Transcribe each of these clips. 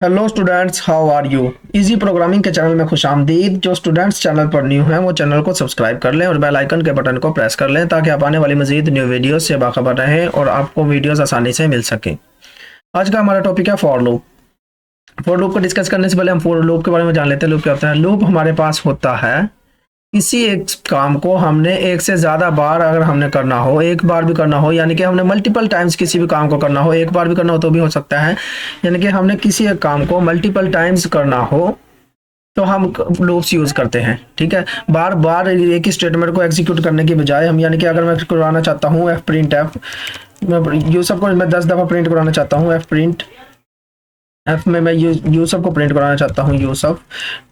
Hello students, how are you. Easy programming के channel में खुशामदीद। जो स्टूडेंट्स चैनल पर न्यू हैं वो चैनल को सब्सक्राइब कर लें और बेल आइकन के बटन को प्रेस कर लें ताकि आप आने वाली मजीद न्यू वीडियोस से बाखबर रहें और आपको वीडियोस आसानी से मिल सकें। आज का हमारा टॉपिक है फॉर लूप। फॉर लूप को डिस्कस करने से पहले हम फॉर लूप के बारे में जान लेते हैं। लूप क्या होता है। लूप हमारे पास होता है किसी एक काम को हमने एक से ज़्यादा बार अगर हमने करना हो, एक बार भी करना हो, यानी कि हमने मल्टीपल टाइम्स किसी भी काम को करना हो, एक बार भी करना हो तो भी हो सकता है, यानी कि हमने किसी एक काम को मल्टीपल टाइम्स करना हो तो हम लूप्स यूज़ करते हैं। ठीक है, बार बार एक ही स्टेटमेंट को एग्जीक्यूट करने की बजाय हम, यानी कि अगर मैं करवाना चाहता हूँ एफ प्रिंट एफ, यूसफ को मैं 10 दफ़ा प्रिंट कराना चाहता हूँ एफ प्रिंट एफ में मैं यूसफ को प्रिंट कराना चाहता हूँ यूसफ,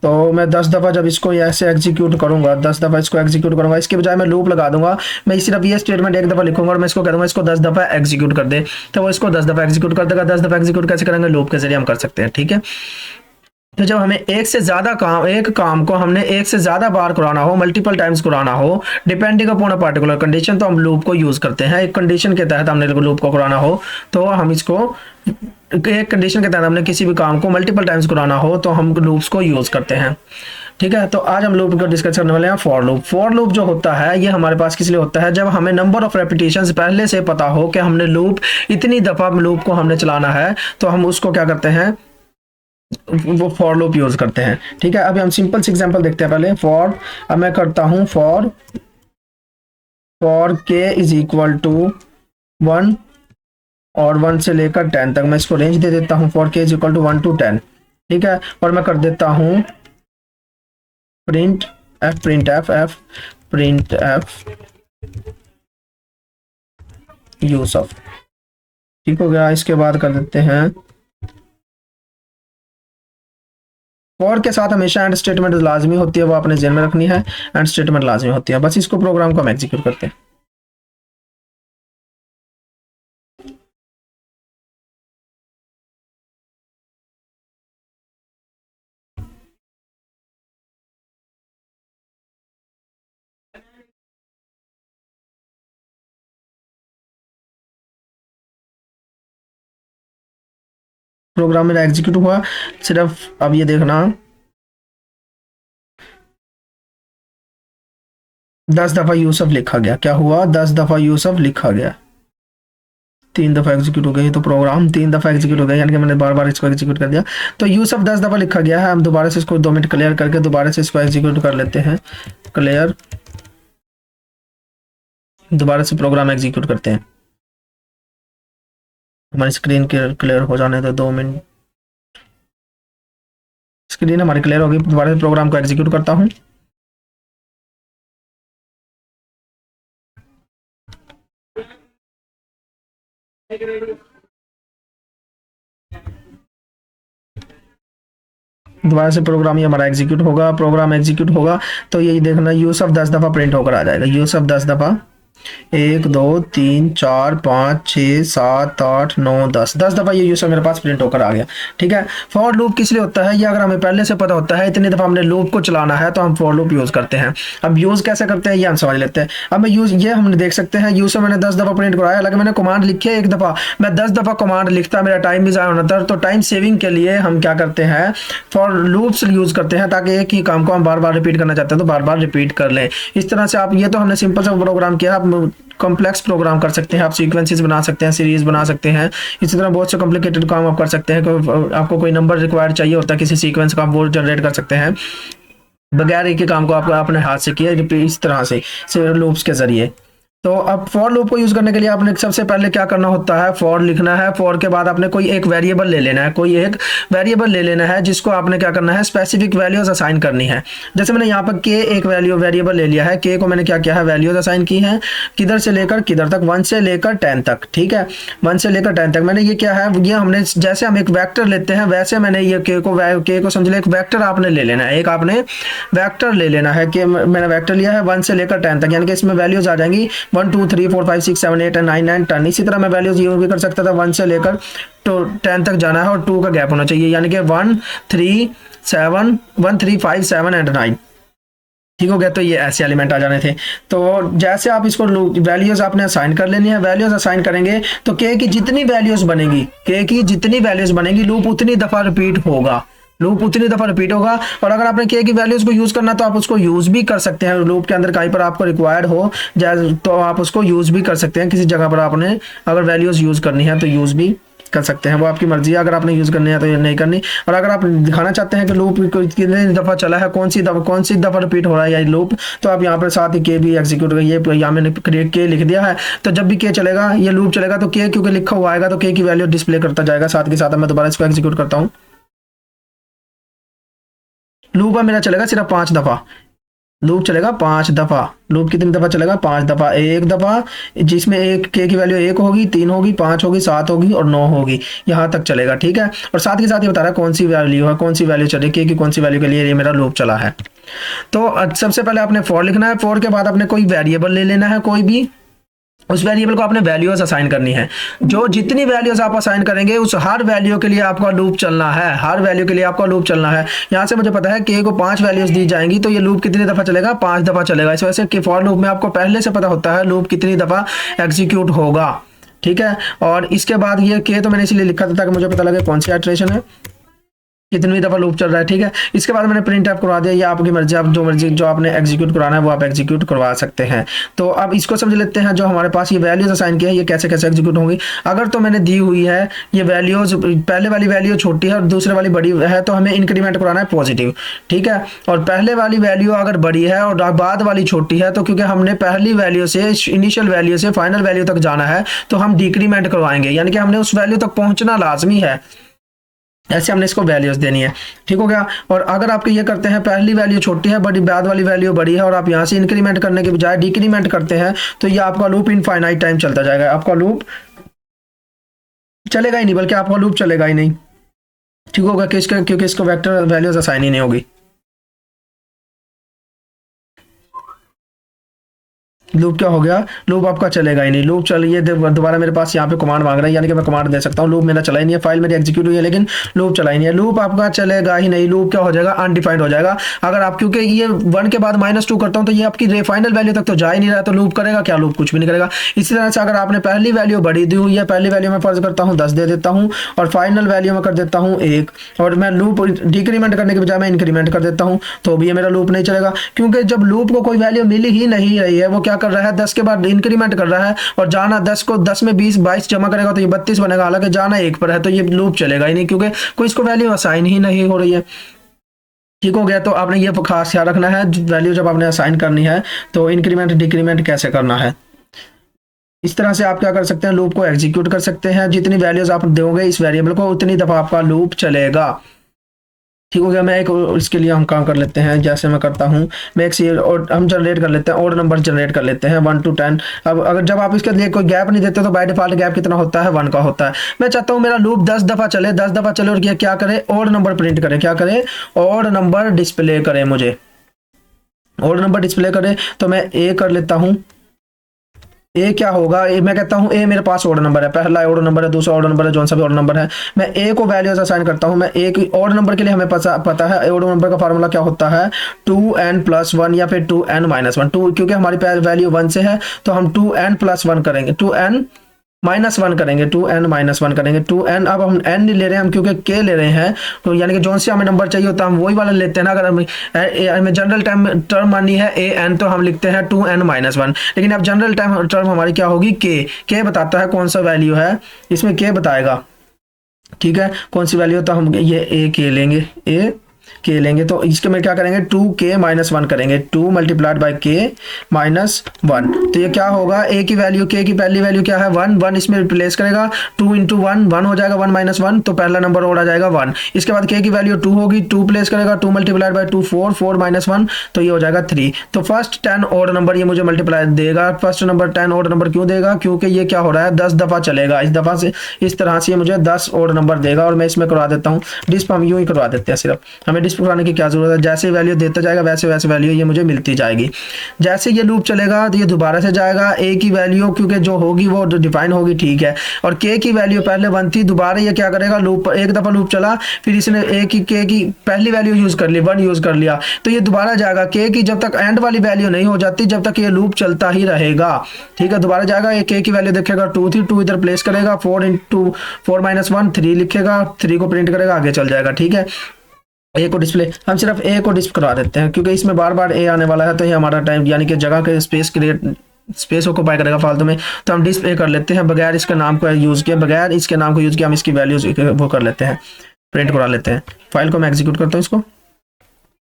तो मैं 10 दफ़ा जब इसको ऐसे एग्जीक्यूट करूंगा, 10 दफ़ा इसको एग्जीक्यूट करूंगा, इसके बजाय मैं लूप लगा दूंगा। मैं सिर्फ ये स्टेटमेंट एक दफ़ा लिखूंगा और मैं इसको कह दूंगा इसको 10 दफ़ा एग्जीक्यूट कर दे, तो वो इसको 10 दफ़ा एग्जीक्यूट कर देगा। 10 दफ़ा एग्जीक्यूट कैसे करेंगे? लूप के जरिए हम कर सकते हैं। ठीक है, तो जब हमें एक काम को हमने एक से ज्यादा बार कराना हो, मल्टीपल टाइम्स कराना हो, depending upon a particular condition, तो हम लूप को यूज करते हैं। एक कंडीशन के तहत हमने लूप को कराना हो तो हम इसको, एक कंडीशन के तहत हमने किसी भी काम को मल्टीपल टाइम्स कराना हो तो हम लूप्स को यूज करते हैं। ठीक है, तो आज हम लूप को डिस्कस करने वाले हैं फॉर लूप। फॉर लूप जो होता है ये हमारे पास किस लिए होता है? जब हमें नंबर ऑफ रेपिटेशंस पहले से पता हो कि हमने लूप इतनी दफा लूप को हमने चलाना है, तो हम उसको क्या करते हैं, वो फॉर लूप यूज करते हैं। ठीक है, अभी हम सिंपल से एग्जांपल देखते हैं पहले। फॉर, अब मैं करता हूं फॉर के इज इक्वल टू 1 और 1 से लेकर 10 तक मैं इसको रेंज दे देता हूं। फॉर के इज इक्वल टू 1 to 10। ठीक है, और मैं कर देता हूं प्रिंट एफ यूसफ। ठीक हो गया। इसके बाद कर देते हैं फॉर के साथ हमेशा एंड स्टेटमेंट लाजमी होती है, वो आपने ध्यान में रखनी है। एंड स्टेटमेंट लाजमी होती है, बस इसको प्रोग्राम को हम एग्जीक्यूट करते हैं। प्रोग्राम मेरा एग्जीक्यूट हुआ। सिर्फ अब ये देखना 10 दफा यूसुफ लिखा गया। क्या हुआ? 10 दफा यूसुफ लिखा गया। 3 दफा एग्जीक्यूट हो गई, तो प्रोग्राम 3 दफा एग्जीक्यूट हो गया, यानी कि मैंने बार बार इसको एग्जीक्यूट कर दिया। तो यूसुफ 10 दफा लिखा गया है। हम दोबारा से इसको 2 मिनट क्लियर करके दोबारा से इसको एग्जीक्यूट कर लेते हैं। क्लियर, दोबारा से प्रोग्राम एग्जीक्यूट करते हैं। हमारी स्क्रीन क्लियर हो जाने तो 2 मिनट। स्क्रीन हमारी क्लियर होगी। दोबारा से प्रोग्राम को एग्जीक्यूट करता हूँ। दोबारा से प्रोग्राम ये हमारा एग्जीक्यूट होगा। प्रोग्राम एग्जीक्यूट होगा तो ये देखना यूसुफ 10 दफा प्रिंट होकर आ जाएगा। यूसुफ 10 दफा, 1 2 3 4 5 6 7 8 9 10 10 दफा ये यूसर मेरे पास प्रिंट होकर आ गया। ठीक है, फॉर लूप किस लिए होता है? ये अगर हमें पहले से पता होता है इतनी दफा हमने लूप को चलाना है तो हम फॉर लूप यूज करते हैं। अब यूज कैसे करते हैं ये हम समझ लेते हैं। अब मैं यूज, ये हमने देख सकते हैं यूसर मैंने 10 दफा प्रिंट कराया, हालांकि मैंने कमांड लिखी है एक दफा। मैं 10 दफा कमांड लिखता, मेरा टाइम भी ज़ाया होना था। तो टाइम सेविंग के लिए हम क्या करते हैं, फॉर लूप्स यूज करते हैं, ताकि एक ही काम को हम बार बार रिपीट करना चाहते हैं तो बार बार रिपीट कर लें। इस तरह से आप, ये तो हमने सिंपल सा प्रोग्राम किया, आप कॉम्प्लेक्स प्रोग्राम कर सकते हैं, आप सीक्वेंसेस बना सकते हैं, सीरीज बना सकते हैं। इसी तरह बहुत से कॉम्प्लिकेटेड काम आप कर सकते हैं। आपको कोई नंबर रिक्वायर चाहिए होता है किसी सीक्वेंस का, आप वो जनरेट कर सकते हैं बगैर एक ही काम को आपको अपने हाथ से किया, इस तरह से लूप्स के जरिए। तो अब फॉर लूप को यूज करने के लिए आपने सबसे पहले क्या करना होता है, फॉर लिखना है। फॉर के बाद आपने कोई एक वेरिएबल ले लेना है, कोई एक वेरिएबल ले लेना है जिसको आपने क्या करना है, स्पेसिफिक वैल्यूज असाइन करनी है। जैसे मैंने यहाँ पर के एक वेरिएबल ले लिया है। के को मैंने क्या किया है, वैल्यूज असाइन की है, किधर से लेकर किधर तक, 1 से लेकर 10 तक। ठीक है, 1 से लेकर 10 तक मैंने ये क्या है, ये हमने जैसे हम एक वेक्टर लेते हैं वैसे मैंने ये के को समझ ले एक वेक्टर आपने ले लेना है, एक आपने वेक्टर ले लेना है। कि मैंने वेक्टर लिया है 1 से लेकर 10 तक, यानी कि इसमें वैल्यूज आ जाएंगी 1 2 3 4 5 6 7 8 9 9 10। इसी तरह मैं वैल्यूज यूज भी कर सकता था, 1 से लेकर तो 10 तक जाना है और 2 का गैप होना चाहिए, यानी कि 1 3 5 7 एंड 9। ठीक हो गया। तो ये ऐसे एलिमेंट आ जाने थे। तो जैसे आप इसको वैल्यूज आपने असाइन कर लेनी है, वैल्यूज असाइन करेंगे तो के की जितनी वैल्यूज बनेगी, के की जितनी वैल्यूज बनेगी, लूप उतनी दफा रिपीट होगा, लूप उतनी दफा रिपीट होगा। और अगर आपने के की वैल्यूज को यूज करना तो आप उसको यूज भी कर सकते हैं, लूप के अंदर कहीं पर आपको रिक्वायर्ड हो तो आप उसको यूज भी कर सकते हैं। किसी जगह पर आपने अगर वैल्यूज यूज करनी है तो यूज भी कर सकते हैं, वो आपकी मर्जी है। अगर आपने यूज करनी है तो ये नहीं करनी। और अगर आप दिखाना चाहते हैं कि लूप कितने दफा चला है, कौन सी दफा रिपीट हो रहा है ये लूप, तो आप यहाँ पर साथ ही के भी एग्जीक्यूट, ये यहाँ मैंने क्रिएट के लिख दिया है। तो जब भी के चलेगा, ये लूप चलेगा, तो के क्योंकि लिखा हुआ आएगा तो के की वैल्यू डिस्प्ले करता जाएगा साथ के साथ। मैं दोबारा इसको एग्जीक्यूट करता हूँ। लूप मेरा चलेगा सिर्फ 5 दफा, लूप चलेगा 5 दफा। लूप कितनी दफा चलेगा? 5 दफा। एक दफा जिसमें एक के की वैल्यू 1 होगी, 3 होगी, 5 होगी, 7 होगी और 9 होगी, यहाँ तक चलेगा। ठीक है। और साथ ही साथ ये बता रहा है कौन सी वैल्यू है, कौन सी वैल्यू चलेगी, के की कौन सी वैल्यू के लिए ये मेरा लूप चला है। तो सबसे पहले आपने फॉर लिखना है। फॉर के बाद आपने कोई वेरिएबल ले लेना है, कोई भी, उस वेरिएबल को आपने वैल्यूज असाइन करनी है। जो जितनी वैल्यूज आप असाइन करेंगे उस हर वैल्यू के लिए आपका लूप चलना है, हर वैल्यू के लिए आपका लूप चलना है। यहाँ से मुझे पता है के को 5 वैल्यूज दी जाएंगी तो ये लूप कितनी दफा चलेगा? 5 दफा चलेगा। इस वजह से कि फॉर लूप में आपको पहले से पता होता है लूप कितनी दफा एग्जीक्यूट होगा। ठीक है। और इसके बाद ये के तो मैंने इसलिए लिखा था ताकि मुझे पता लगे कौन सी इटरेशन है, कितनी दफा लूप चल रहा है। ठीक है। इसके बाद मैंने प्रिंट एफ करवा दिया, ये आपकी मर्जी, आप जो मर्जी जो आपने एग्जीक्यूट कराना है वो आप एग्जीक्यूट करवा सकते हैं। तो अब इसको समझ लेते हैं, जो हमारे पास ये वैल्यूज असाइन किया है ये कैसे कैसे एग्जीक्यूट होंगी। अगर तो मैंने दी हुई है ये वैल्यूज, पहले वाली वैल्यू छोटी है और दूसरे वाली बड़ी है तो हमें इंक्रीमेंट कराना है पॉजिटिव। ठीक है। और पहले वाली वैल्यू अगर बड़ी है और बाद वाली छोटी है तो क्योंकि हमने पहली वैल्यू से, इनिशियल वैल्यू से फाइनल वैल्यू तक जाना है तो हम डिक्रीमेंट करवाएंगे, यानी कि हमने उस वैल्यू तक पहुंचना लाजमी है। ऐसे हमने इसको वैल्यूज देनी है। ठीक हो गया। और अगर आपके ये करते हैं पहली वैल्यू छोटी है बड़ी, बाद वाली वैल्यू बड़ी है और आप यहाँ से इंक्रीमेंट करने के बजाय डिक्रीमेंट करते हैं तो ये आपका लूप इनफाइनाइट टाइम चलता जाएगा, आपका लूप चलेगा ही नहीं, बल्कि आपका लूप चलेगा ही नहीं। ठीक होगा क्योंकि इसको वेक्टर वैल्यूज असाइन ही नहीं होगी। लूप क्या हो गया? लूप आपका चलेगा ही नहीं। लूप चलिए दोबारा मेरे पास यहाँ पे कमांड मांग रहा है, यानी कि मैं कमांड दे सकता हूँ। लूप मेरा चला ही नहीं है, फाइल मेरी एग्जीक्यूट हुई है लेकिन लूप चला ही नहीं है। लूप आपका चलेगा ही नहीं, लूप क्या हो जाएगा? अनडिफाइंड हो जाएगा। अगर आप क्योंकि ये 1 के बाद -2 करता हूँ तो ये आपकी फाइनल वैल्यू तक तो जा ही नहीं रहा, तो लूप करेगा क्या? लूप कुछ भी नहीं करेगा। इसी तरह से अगर आपने पहली वैल्यू बड़ी दी हुई है, पहली वैल्यू में फर्ज करता हूँ 10 दे देता हूँ और फाइनल वैल्यू में कर देता हूँ 1, और मैं लूप डिक्रीमेंट करने के बजाय मैं इंक्रीमेंट कर देता हूँ तो भी ये मेरा लूप नहीं चलेगा। क्योंकि जब लूप को कोई वैल्यू मिल ही नहीं रही है, वो क्या कर रहा है? 10 के बाद इंक्रीमेंट कर रहा है और जाना 10 को 10 में 20 22 जमा करेगा तो ये 32 बनेगा, हालांकि जाना 1 पर है तो ये लूप चलेगा ही नहीं क्योंकि कोई इसको वैल्यू असाइन ही नहीं हो रही है। ठीक हो गया। तो आपने ये खास ख्याल रखना है वैल्यू जब आपने असाइन करनी है तो इंक्रीमेंट डिक्रीमेंट कैसे करना है। इस तरह से आप क्या कर सकते हैं? लूप को एग्जीक्यूट कर सकते हैं। जितनी वैल्यूज आप दोगे इस वेरिएबल को उतनी दफा आपका लूप चलेगा। ठीक हो गया। मैं एक इसके लिए हम काम कर लेते हैं, जैसे मैं करता हूँ, मैं एक और हम जनरेट कर लेते हैं, और नंबर जनरेट कर लेते हैं 1 to 10। अब अगर जब आप इसके लिए कोई गैप नहीं देते तो बाय डिफॉल्ट गैप कितना होता है? 1 का होता है। मैं चाहता हूँ मेरा लूप 10 दफा चले, 10 दफा चले और क्या करे? और नंबर प्रिंट करे। क्या करे? और नंबर डिस्प्ले करे। मुझे और नंबर डिस्प्ले करे तो मैं ए कर लेता हूँ। ए क्या होगा? ए मैं कहता हूँ ए मेरे पास ऑर्डर नंबर है, पहला ऑर्डर नंबर है, दूसरा ऑर्डर नंबर है, जो सा भी ऑर्डर नंबर है, मैं ए को वैल्यूज असाइन करता हूँ। मैं ए की ऑर्डर नंबर के लिए हमें पता है ऑर्डर नंबर का फार्मूला क्या होता है? 2n+1 या फिर 2n-1। 2 क्योंकि हमारी वैल्यू 1 से है तो हम 2n+1 करेंगे, 2n-1 करेंगे, 2n-1 करेंगे। 2n अब हम n नहीं ले रहे हैं हम, क्योंकि k ले रहे हैं, तो यानी कि जो से हमें नंबर चाहिए होता है हम वही वाला लेते हैं ना। अगर हमें जनरल टर्म माननी है an तो हम लिखते हैं 2n-1। लेकिन अब जनरल टर्म हमारी क्या होगी? k बताता है कौन सा वैल्यू है, इसमें k बताएगा। ठीक है। कौन सी वैल्यू? तो हम ये a लेंगे, के लेंगे तो इसके में क्या करेंगे? 2k-1 करेंगे, 2 × k-1। तो ये क्या होगा? a की वैल्यू, k की पहली वैल्यू क्या है? 1, 1 इसमें रिप्लेस करेगा, 2 × 1 1 हो जाएगा, 1-1 तो पहला नंबर और आ जाएगा 1। इसके बाद k की वैल्यू 2 होगी, 2 प्लेस करेगा, 2 × 2 4, 4-1 तो ये हो जाएगा 3। तो फर्स्ट 10 ऑड नंबर ये मुझे मल्टीप्लाई देगा। फर्स्ट नंबर 10 ऑड नंबर क्यों देगा? क्योंकि ये क्या हो रहा है? 10 दफा चलेगा। इस दफा से इस तरह से मुझे 10 ऑड नंबर देगा। और मैं इसमें करवा देता हूँ डिस्प, हम यूं ही करवा देते हैं, सिर्फ हमें हमें डिस्प्ले कराने की क्या जरूरत है, जैसे वैल्यू देता जाएगा वैसे वैसे वैल्यू ये मुझे मिलती जाएगी। जैसे ये लूप चलेगा तो ये दोबारा से जाएगा, ए की वैल्यू क्योंकि जो होगी वो डिफाइन होगी, ठीक है, और के की वैल्यू पहले 1 थी, दोबारा ये क्या करेगा, लूप एक दफा लूप चला, फिर इसने ए की के की पहली वैल्यू यूज कर ली, 1 यूज कर लिया, तो ये दोबारा जाएगा के की जब तक एंड वाली वैल्यू नहीं हो जाती जब तक ये लूप चलता ही रहेगा, ठीक है। दोबारा जाएगा, ये के की वैल्यू देखेगा 2 थी, 2 इधर प्लेस करेगा, 4 × 4 - 1 3 लिखेगा, 3 को प्रिंट करेगा, आगे चल जाएगा, ठीक है। ए को डिस्प्ले, हम सिर्फ ए को डिस्प्ले करा देते हैं क्योंकि इसमें बार बार ए आने वाला है, तो ये हमारा टाइम यानी कि जगह के स्पेस ऑक्युपाई करेगा फालतू में, तो हम डिस्प्ले कर लेते हैं बगैर इसके नाम को यूज किए, बगैर इसके नाम को यूज किया हम इसकी वैल्यूज वो कर लेते हैं, प्रिंट करा लेते हैं। फाइल को मैं एग्जीक्यूट करता हूँ इसको,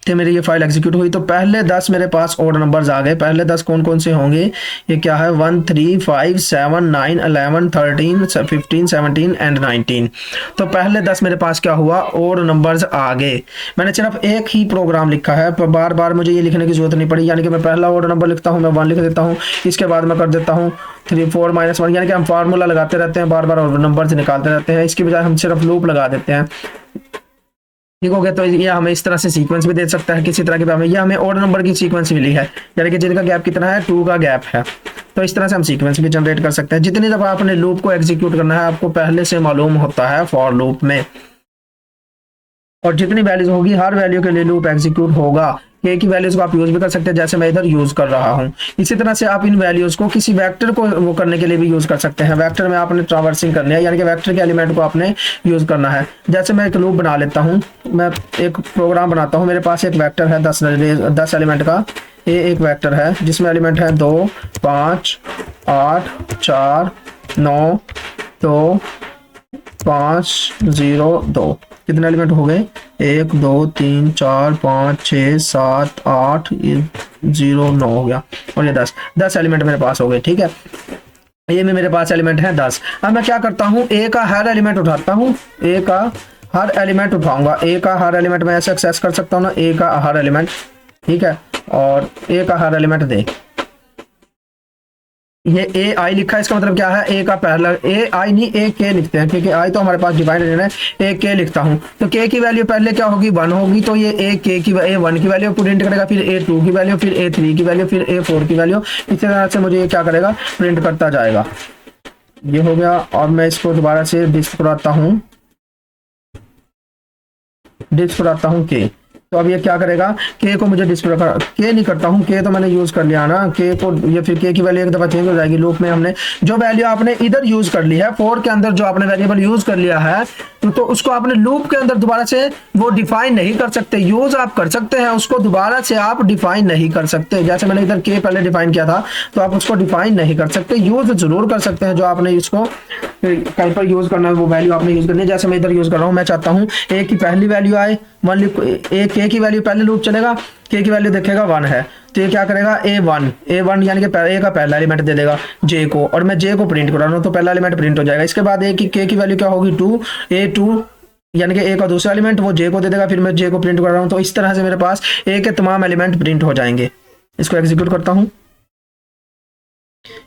तो मेरी ये फाइल एग्जीक्यूट हुई, तो पहले 10 मेरे पास ऑड नंबर्स आ गए। पहले 10 कौन कौन से होंगे, ये क्या है, 1 3 5 7 9 11 13 15 17 एंड 19। तो पहले 10 मेरे पास क्या हुआ, ऑड नंबर्स आ गए। मैंने सिर्फ एक ही प्रोग्राम लिखा है, पर बार बार मुझे ये लिखने की जरूरत नहीं पड़ी, यानी कि मैं पहला ऑड नंबर लिखता हूँ, मैं 1 लिख देता हूँ, इसके बाद मैं कर देता हूँ 3 4 - 1, यानी कि हम फार्मूला लगाते रहते हैं, बार बार ऑड नंबर निकालते रहते हैं, इसकी बजाय हम सिर्फ लूप लगा देते हैं, ठीक हो गया। तो ये हमें इस तरह से सीक्वेंस भी दे सकता है किसी तरह की, ये हमें ऑड नंबर की सीक्वेंस मिली है, यानी कि जिनका गैप कितना है, 2 का गैप है, तो इस तरह से हम सीक्वेंस भी जनरेट कर सकते हैं। जितनी दफा आपने लूप को एग्जीक्यूट करना है आपको पहले से मालूम होता है फॉर लूप में, और जितनी वैल्यूज होगी हर वैल्यू के लिए लूप एग्जीक्यूट होगा। के की वैल्यूज को आप यूज भी कर सकते हैं, जैसे मैं इधर यूज कर रहा हूं। इसी तरह से आप इन वैल्यूज को किसी वेक्टर को वो करने के लिए भी यूज कर सकते हैं। वेक्टर में आपने ट्रावर्सिंग करनी है, यानी कि वेक्टर के एलिमेंट को आपने यूज करना है। जैसे मैं एक लूप बना लेता हूं, मैं एक प्रोग्राम बनाता हूं, मेरे पास एक वेक्टर है 10 एलिमेंट का, ये एक वेक्टर है जिसमें एलिमेंट है 2 5 8 4 9 2 5 0 2। कितने एलिमेंट हो गए, 1 2 3 4 5 6 7 8 0 9 हो गया, और ये 10 एलिमेंट मेरे पास हो गए, ठीक है। ये में मेरे पास एलिमेंट है 10। अब मैं क्या करता हूँ, ए का हर एलिमेंट उठाता हूँ, ए का हर एलिमेंट उठाऊंगा, ए का हर एलिमेंट मैं ऐसे एक्सेस कर सकता हूँ ना, ए का हर एलिमेंट, ठीक है, और ए का हर एलिमेंट दे, ये ए आई लिखा है, इसका मतलब क्या है, ए का पहला, ए आई नहीं ए के लिखते हैं क्योंकि आई तो हमारे पास डिफाइंड है, ए के लिखता हूँ, तो के की वैल्यू पहले क्या होगी, 1 होगी, तो ये ए के की ए 1 की वैल्यू प्रिंट करेगा, फिर ए 2 की वैल्यू, फिर ए 3 की वैल्यू, फिर ए 4 की वैल्यू, इस तरह से मुझे ये क्या करेगा, प्रिंट करता जाएगा। ये हो गया, और मैं इसको दोबारा से डिस्प्ले कराता हूँ, के, तो अब ये क्या करेगा, के को मुझे डिस्प्ले कर, के नहीं करता हूँ, के तो मैंने यूज कर लिया ना, के को, ये फिर के की वैल्यू एक दफा चेंज हो जाएगी। लूप में हमने जो वैल्यू आपने इधर यूज कर ली है, फोर के अंदर जो आपने वेरिएबल यूज कर लिया है, तो उसको आपने लूप के अंदर दोबारा से वो डिफाइन नहीं कर सकते। यूज आप कर सकते हैं, उसको दोबारा से आप डिफाइन नहीं कर सकते। जैसे मैंने इधर के पहले डिफाइन किया था, तो आप उसको डिफाइन नहीं कर सकते। यूज जरूर कर सकते हैं, जो आपने इसको कहीं पर यूज करना है वो वैल्यू आपने यूज करनी है। जैसे मैं इधर यूज कर रहा हूँ, मैं चाहता हूँ ए की पहली वैल्यू आए 1, ए के की वैल्यू पहले लूप चलेगा, के की वैल्यू देखेगा 1 है, तो ये क्या करेगा, ए1 यानी कि ए का पहला एलिमेंट दे देगा जे को, और मैं जे को प्रिंट कर रहा हूँ, तो पहला एलिमेंट प्रिंट हो जाएगा। इसके बाद ए की के की वैल्यू क्या होगी, 2, ए2 यानी कि ए का दूसरा एलिमेंट वो जे को दे देगा, फिर मैं जे को प्रिंट कर रहा हूँ, तो इस तरह से मेरे पास ए के तमाम एलिमेंट प्रिंट हो जाएंगे। इसको एग्जीक्यूट करता हूँ,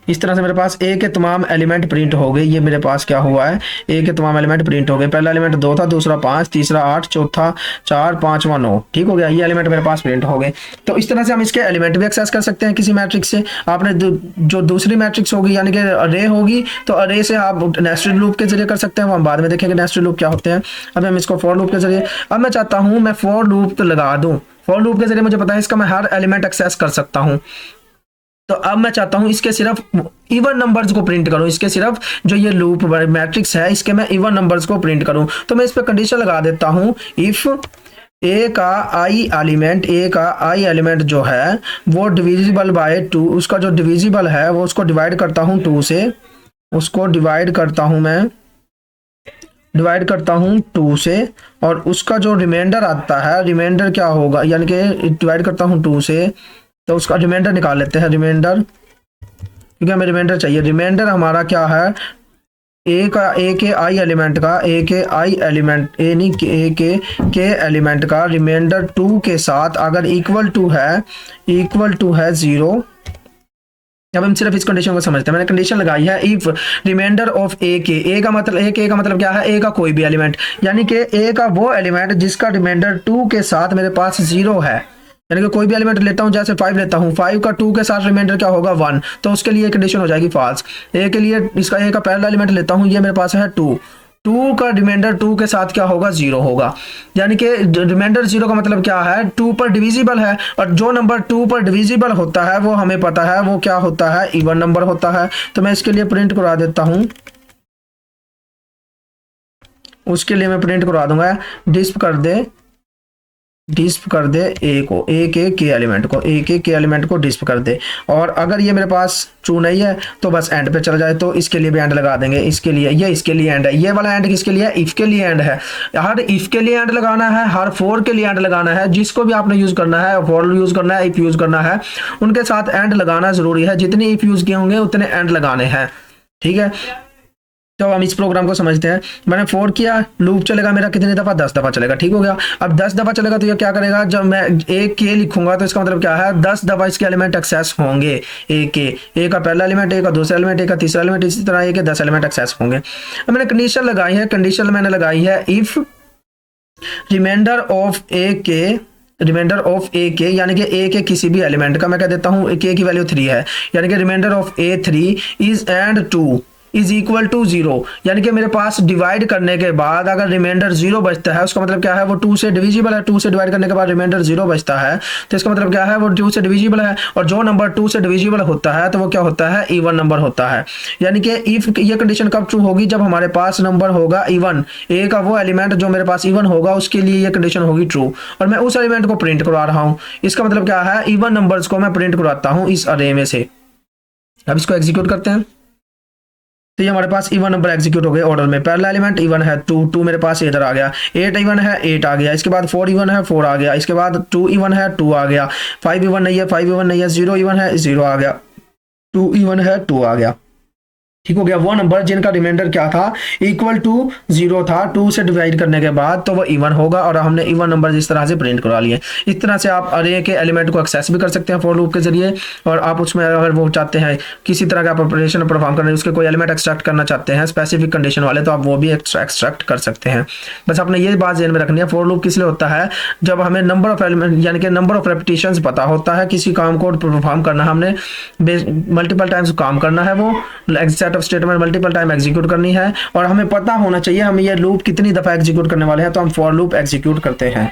इस तरह से मेरे पास ए के तमाम एलिमेंट प्रिंट हो गए। ये मेरे पास क्या हुआ है, ए के तमाम एलिमेंट प्रिंट हो गए। पहला एलिमेंट 2 था, दूसरा 5, तीसरा 8, चौथा 4, 5वां 9, ठीक हो गया। ये एलिमेंट मेरे पास प्रिंट हो गए। तो इस तरह से हम इसके एलिमेंट भी एक्सेस कर सकते हैं किसी मैट्रिक्स से। आपने जो दूसरी मैट्रिक्स होगी यानी कि अरे होगी, तो अरे से आप नेस्टेड लूप के जरिए कर सकते हैं, वो हम बाद में देखेंगे नेस्टेड लूप क्या होते हैं। अब हम इसको फॉर लूप के जरिए, अब मैं चाहता हूँ मैं फॉर लूप तो लगा दूं। फॉर लूप के जरिए मुझे पता है इसका मैं हर एलिमेंट एक्सेस कर सकता हूँ। तो अब मैं चाहता हूं इसके सिर्फ इवन नंबर्स को प्रिंट करूं, इसके सिर्फ जो ये लूप मैट्रिक्स है इसके मैं इवन नंबर्स को प्रिंट करूं। तो मैं इस पे कंडीशन लगा देता हूं, इफ ए का आई एलिमेंट जो है वो डिविजिबल बाय 2, उसका जो डिविजिबल है वो उसको डिवाइड करता हूं 2 से, उसको डिवाइड करता हूं मैं, डिवाइड करता हूं 2 से, और उसका जो रिमाइंडर आता है, रिमाइंडर क्या होगा, यानी कि डिवाइड करता हूं 2 से, तो उसका रिमाइंडर निकाल लेते हैं। रिमाइंडर, क्योंकि हमें रिमाइंडर चाहिए। रिमाइंडर हमारा क्या है, ए के आई एलिमेंट का, ए के आई एलिमेंट, ए नहीं ए के एलिमेंट का रिमाइंडर 2 के साथ अगर इक्वल टू है 0, अब हम सिर्फ इस कंडीशन को समझते हैं। मैंने कंडीशन लगाई है इफ रिमाइंडर ऑफ ए के, ए का मतलब क्या है, ए का कोई भी एलिमेंट, यानी कि ए का वो एलिमेंट जिसका रिमाइंडर 2 के साथ मेरे पास 0 है, यानी कि कोई भी एलिमेंट लेता हूं, जैसे 5 लेता हूं, 5 का 2 के साथ रिमाइंडर क्या होगा 1, तो उसके लिए कंडीशन हो जाएगी फॉल्स। ए के लिए इसका ए का पहला एलिमेंट लेता हूं, ये मेरे पास है 2, 2 का रिमाइंडर 2 के साथ क्या होगा 0 होगा, यानी कि रिमाइंडर 0 का मतलब क्या है 2 पर डिविजिबल है, और जो नंबर 2 पर डिविजिबल होता है वो हमें पता है वो क्या होता है, इवन नंबर होता है। तो मैं इसके लिए प्रिंट करा देता हूं, उसके लिए मैं प्रिंट करवा दूंगा डिस्प कर दे ए को, ए के एलिमेंट को, ए के एलिमेंट को डिस्प कर दे। और अगर ये मेरे पास ट्रू नहीं है तो बस एंड पे चला जाए, तो इसके लिए भी एंड लगा देंगे। इसके लिए ये इसके लिए एंड है, ये वाला एंड किसके लिए है, इफ के लिए एंड है। हर इफ के लिए एंड लगाना है, हर फॉर के लिए एंड लगाना है, जिसको भी आपने यूज करना है, फॉर यूज करना है, इफ यूज करना है, उनके साथ एंड लगाना जरूरी है। जितने इफ यूज किए होंगे उतने एंड लगाने हैं, ठीक है। तो हम इस प्रोग्राम को समझते हैं। मैंने 4 किया, लूप चलेगा मेरा कितनी दफा, 10 दफा चलेगा, ठीक हो गया। अब 10 दफा चलेगा तो ये क्या करेगा, जब मैं ए के लिखूंगा तो इसका मतलब क्या है 10 दफा इसके एलिमेंट एक्सेस होंगे। ए के, ए का पहला एलिमेंट, ए का दूसरा एलिमेंट, ए का तीसरा एलिमेंट, इसी तरह ए के 10 एलिमेंट एक्सेस होंगे। अब मैंने कंडीशन लगाई है, कंडीशन मैंने लगाई है इफ रिमाइंडर ऑफ ए के, यानी कि ए के किसी भी एलिमेंट का, मैं कह देता हूं के की वैल्यू 3 है, यानी कि remainder of A3 is and 2 is equal to 0, यानी कि मेरे पास डिवाइड करने के बाद अगर रिमाइंडर 0 बचता है, उसका मतलब क्या है वो 2 से डिविजिबल है। 2 से डिवाइड करने के बाद रिमाइंडर 0 बचता है, तो इसका मतलब क्या है वो 2 से डिविजिबल है, और जो नंबर 2 से डिविजिबल होता है तो वो क्या होता है, इवन नंबर होता है। यानी कि इफ ये कंडीशन कब ट्रू होगी, जब हमारे पास नंबर होगा इवन, ए का वो एलिमेंट जो मेरे पास इवन होगा उसके लिए ये कंडीशन होगी ट्रू, और मैं उस एलिमेंट को प्रिंट करवा रहा हूं। इसका मतलब क्या है, इवन नंबर्स को मैं प्रिंट करवाता हूं इस अरे में से। अब इसको एग्जीक्यूट करते हैं, तो ये हमारे पास इवन नंबर एग्जीक्यूट हो गए ऑर्डर में। पहला एलिमेंट इवन है 2 मेरे पास इधर आ गया, 8 इवन है 8 आ गया, इसके बाद 4 इवन है 4 आ गया, इसके बाद 2 इवन है 2 आ गया, 5 इवन नहीं है 5 इवन नहीं है, 0 इवन है 0 आ गया, 2 इवन है 2 आ गया, ठीक हो गया। वो नंबर जिनका रिमाइंडर क्या था इक्वल टू 0 था, 2 से डिवाइड करने के बाद तो वो इवन होगा, और हमने इवन नंबर इस तरह से प्रिंट करवा लिए। इस तरह से आप अरे के एलिमेंट को एक्सेस भी कर सकते हैं फॉर लूप के जरिए, और आप उसमें अगर वो चाहते हैं किसी तरह का ऑपरेशन परफॉर्म करना है, उसके कोई एलिमेंट एक्सट्रैक्ट करना चाहते हैं स्पेसिफिक कंडीशन वाले, तो आप वो भी एक्सट्रैक्ट कर सकते हैं। बस आपने ये बात ध्यान में रखनी है, फॉर लूप किस लिए होता है, जब हमें नंबर ऑफ एलिमेंट यानी कि नंबर ऑफ रेपिटेशंस पता होता है, किसी काम को परफॉर्म करना, हमने मल्टीपल टाइम्स काम करना है, वो set of statement multiple time execute करनी है, और हमें पता होना चाहिए हम ये लूप कितनी दफा एग्जीक्यूट करने वाले हैं, तो हम फॉर लूप एग्जीक्यूट करते हैं।